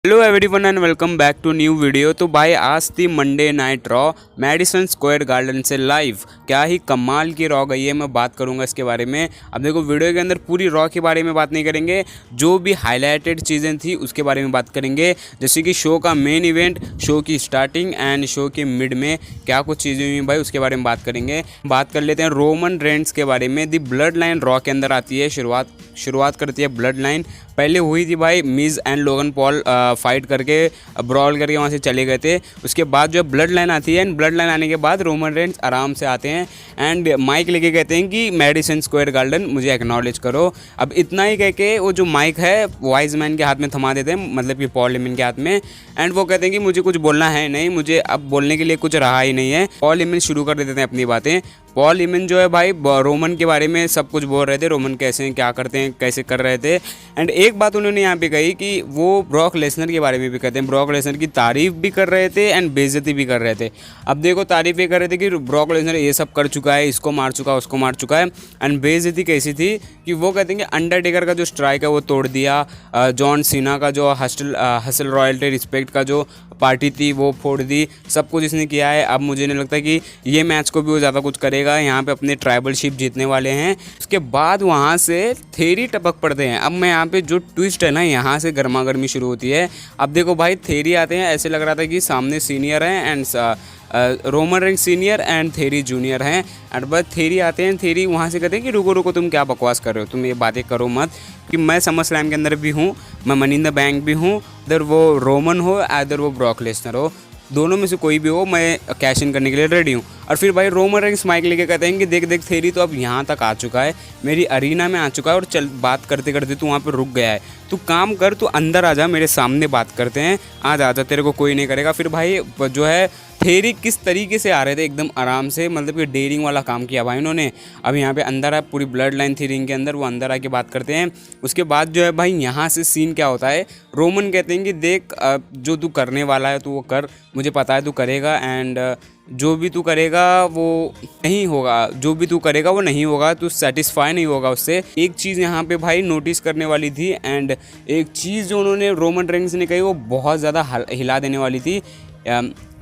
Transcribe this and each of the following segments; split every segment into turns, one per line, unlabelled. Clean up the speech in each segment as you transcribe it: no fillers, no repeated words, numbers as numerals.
Hello everyone and welcome back to new video. तो भाई आज the Monday Night Raw Madison Square Garden से live. क्या ही कमाल की रॉ गई है, मैं बात करूंगा इसके बारे में। अब देखो वीडियो के अंदर पूरी रॉ के बारे में बात नहीं करेंगे, जो भी हाईलाइटेड चीज़ें थी उसके बारे में बात करेंगे। जैसे कि शो का मेन इवेंट, शो की स्टार्टिंग एंड शो के मिड में क्या कुछ चीज़ें हुई भाई उसके बारे में बात करेंगे। बात कर लेते हैं रोमन रेंस के बारे में। दी ब्लड लाइन रॉ के अंदर आती है, शुरुआत करती है ब्लड लाइन। पहले हुई थी भाई मिज एंड लोगन पॉल फाइट करके ब्रॉल करके वहाँ से चले गए थे। उसके बाद जो ब्लड लाइन आती है एंड ब्लड लाइन आने के बाद रोमन रेंस आराम से आते हैं एंड माइक लेके कहते हैं कि मैडिसन स्क्वायर गार्डन मुझे एक्नॉलेज करो। अब इतना ही कह के वो जो माइक है वाइज मैन के हाथ में थमा देते हैं, मतलब कि पॉल हेमन के हाथ में। एंड वो कहते हैं कि मुझे कुछ बोलना है नहीं, मुझे अब बोलने के लिए कुछ रहा ही नहीं है। पॉल हेमन शुरू कर देते हैं अपनी बातें। पॉल हेमन जो है भाई रोमन के बारे में सब कुछ बोल रहे थे, रोमन कैसे क्या करते हैं, कैसे कर रहे थे। एंड एक बात उन्होंने यहाँ पे कही कि वो ब्रॉक लेसनर के बारे में भी कहते हैं, ब्रॉक लेसनर की तारीफ भी कर रहे थे एंड बेइज्जती भी कर रहे थे। अब देखो तारीफ ये कर रहे थे कि ब्रॉक लेसनर ये सब कर चुका है, इसको मार चुका है, उसको मार चुका है। एंड बेइज्जती कैसी थी कि वो कहते हैं कि अंडरटेकर का जो स्ट्राइक है वो तोड़ दिया, जॉन सीना का जो हसल रॉयल्टी रिस्पेक्ट का जो पार्टी थी वो फोड़ दी, सब कुछ इसने किया है। अब मुझे नहीं लगता कि ये मैच को भी वो ज़्यादा कुछ करेगा। यहाँ पे अपने ट्राइबलशिप जीतने वाले हैं। उसके बाद वहाँ से थेरी टपक पड़ते हैं। अब मैं यहाँ पे जो ट्विस्ट है ना, यहाँ से गर्मा गर्मी शुरू होती है। अब देखो भाई थेरी आते हैं, ऐसे लग रहा था कि सामने सीनियर हैं and Roman Reigns senior and theory junior हैं। एंड बस थेरी आते हैं, थेरी वहाँ से कहते हैं कि रुको रुको, तुम क्या बकवास कर रहे हो, तुम ये बातें करो मत कि मैं समर स्लैम के अंदर भी हूँ, मैं मनी इन द बैंक भी हूँ। इधर वो रोमन हो इधर वो ब्रॉक लेसनर हो, दोनों में से कोई भी हो, मैं कैश इन करने के लिए रेडी हूँ। और फिर भाई रोमन रेंस माइक लेके कहते हैं कि देख देख थेरी तो अब यहाँ तक आ चुका है, मेरी अरीना में आ चुका है और चल बात करते करते तू वहाँ पे रुक गया है। तू काम कर, तू अंदर आ जा, मेरे सामने बात करते हैं, आ जा तेरे को कोई नहीं करेगा। फिर भाई जो है थेरी किस तरीके से आ रहे थे एकदम आराम से, मतलब कि डेयरिंग वाला काम किया भाई उन्होंने। अब यहाँ पे अंदर है, पूरी ब्लड लाइन थी रिंग के अंदर, वो अंदर आके बात करते हैं। उसके बाद जो है भाई यहाँ से सीन क्या होता है, रोमन कहते हैं कि देख जो तू करने वाला है तू वो कर, मुझे पता है तू करेगा एंड जो भी तू करेगा वो नहीं होगा, जो भी तू करेगा वो नहीं होगा, तू सेटिस्फाई नहीं होगा उससे। एक चीज़ यहाँ पे भाई नोटिस करने वाली थी एंड एक चीज़ जो उन्होंने रोमन रेंस ने कही वो बहुत ज़्यादा हिला देने वाली थी।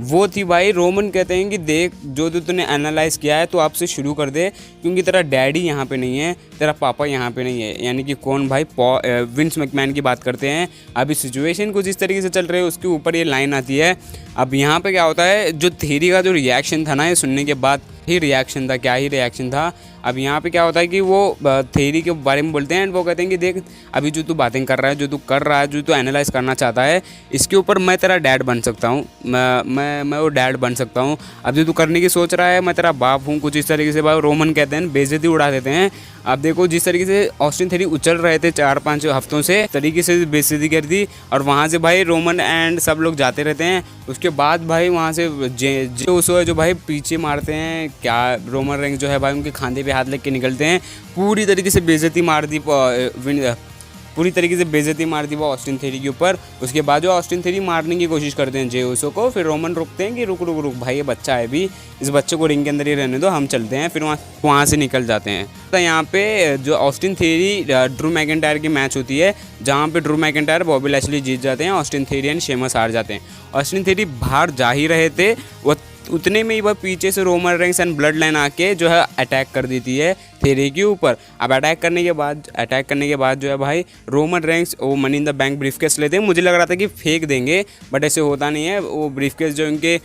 वो थी भाई, रोमन कहते हैं कि देख जो तूने एनालाइज किया है तो आपसे शुरू कर दे, क्योंकि तेरा डैडी यहाँ पे नहीं है, तेरा पापा यहाँ पे नहीं है। यानी कि कौन भाई, विंस मैकमैन की बात करते हैं। अभी सिचुएशन कुछ इस तरीके से चल रही है, उसके ऊपर ये लाइन आती है। अब यहाँ पे क्या होता है, जो थेरी का जो रिएक्शन था ना ये सुनने के बाद, ही रिएक्शन था, क्या ही रिएक्शन था। अब यहाँ पे क्या होता है कि वो थेरी के बारे में बोलते हैं एंड वो कहते हैं कि देख अभी जो तू बातें कर रहा है, जो तू कर रहा है, जो तू एनालाइज करना चाहता है, इसके ऊपर मैं तेरा डैड बन सकता हूँ, मैं वो डैड बन सकता हूँ। अब जो तू करने की सोच रहा है मैं तेरा बाप हूँ, कुछ इस तरीके से भाई रोमन कहते हैं, बेइज्जती उड़ा देते हैं। अब देखो जिस तरीके से ऑस्टिन थेरी उछल रहे थे 4-5 हफ्तों से, तरीके से बेइज्जती कर दी। और वहाँ से भाई रोमन एंड सब लोग जाते रहते हैं। उसके बाद भाई वहाँ से जो भाई पीछे मारते हैं, क्या रोमन रेंस जो है भाई उनके खांधे पे हाथ लग के निकलते हैं, पूरी तरीके से बेइज्जती मार दी, पूरी तरीके से बेइज्जती मार दी वो ऑस्टिन थेरी के ऊपर। उसके बाद जो ऑस्टिन थेरी मारने की कोशिश करते हैं जे उसो को, फिर रोमन रुकते हैं कि रुक रुक रुक भाई, ये बच्चा है भी, इस बच्चे को रिंग के अंदर ही रहने दो, हम चलते हैं। फिर वहाँ से निकल जाते हैं। तो यहाँ पे जो ऑस्टिन थेरी ड्रू मैकिंटायर की मैच होती है, जहाँ पे ड्रू मैकिंटायर बॉबी लैशली जीत जाते हैं, ऑस्टिन थेरी एंड शेमस हार जाते हैं। ऑस्टिन थेरी बाहर जा ही रहे थे, वो उतने में ही वह पीछे से Roman Reigns and blood line आके जो है अटैक कर देती है थेरी के ऊपर। अब अटैक करने के बाद जो है भाई रोमन रेंस वो money in the bank briefcase लेते हैं। मुझे लग रहा था कि फेंक देंगे, बट ऐसे होता नहीं है। वो ब्रीफकेस जो इनके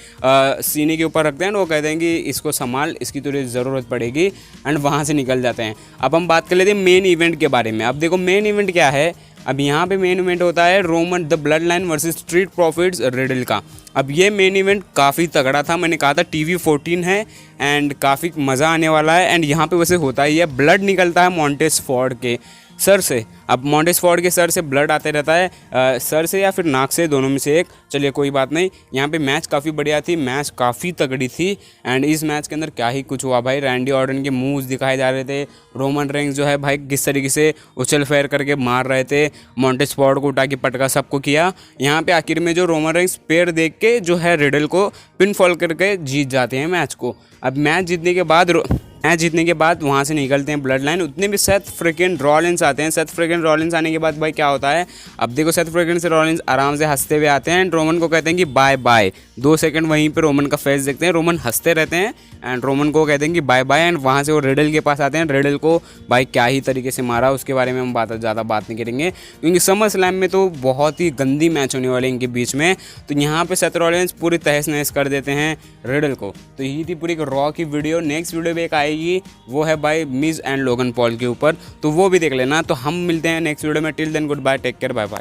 सीने के ऊपर रखते हैं, वो कहते हैं कि इसको संभाल, इसकी तुझे ज़रूरत पड़ेगी, एंड वहाँ से निकल जाते हैं। अब हम बात कर लेते हैं मेन इवेंट के बारे में। अब देखो मेन इवेंट क्या है, अब यहाँ पे मेन इवेंट होता है Roman the blood line versus street profits riddle का। अब ये मेन इवेंट काफ़ी तगड़ा था, मैंने कहा था TV14 है एंड काफ़ी मज़ा आने वाला है। एंड यहाँ पे वैसे होता ही है, ब्लड निकलता है मॉन्टेस फॉर्ड के सर से। अब मॉन्टेस फॉर्ड के सर से ब्लड आते रहता है, सर से या फिर नाक से, दोनों में से एक। चलिए कोई बात नहीं। यहाँ पे मैच काफ़ी बढ़िया थी, मैच काफ़ी तगड़ी थी। एंड इस मैच के अंदर क्या ही कुछ हुआ भाई, रैंडी ऑर्टन के मूव्स दिखाए जा रहे थे, रोमन रेंस जो है भाई किस तरीके से उछल फेर करके मार रहे थे, मॉन्टेस फॉर्ड को उठा के पटका सबको किया। यहाँ पे आखिर में जो रोमन रेंस पैर देख के जो है रिडल को पिन फॉल करके जीत जाते हैं मैच को। अब मैच जीतने के बाद वहाँ से निकलते हैं ब्लड लाइन। उतने भी सेथ फ्रिकन रॉलिंस आते हैं। सेथ फ्रिकन फ्रैंकलिन रॉलिंस आने के बाद भाई क्या होता है, अब देखो सेथ फ्रैंकलिन से रॉलिंस आराम से हंसते हुए आते हैं एंड रोमन को कहते हैं कि बाय बाय। 2 सेकंड वहीं पे रोमन का फेस देखते हैं, रोमन हंसते रहते हैं एंड रोमन को कहते हैं कि बाय बाय एंड वहाँ से वो रिडल के पास आते हैं। रिडल को भाई क्या ही तरीके से मारा, उसके बारे में हम ज़्यादा बात नहीं करेंगे क्योंकि समर स्लैम में तो बहुत ही गंदी मैच होने वाले इनके बीच में। तो यहाँ पे सेथ रॉलिंस पूरी तहस नहस कर देते हैं रिडल को। तो यही थी पूरी रॉ की वीडियो। नेक्स्ट वीडियो भी एक आएगी, वो है भाई मिज एंड लोगन पॉल के ऊपर, तो वो भी देख लेना। तो हम मिलते हैं नेक्स्ट वीडियो में। Till then goodbye, take care, bye bye.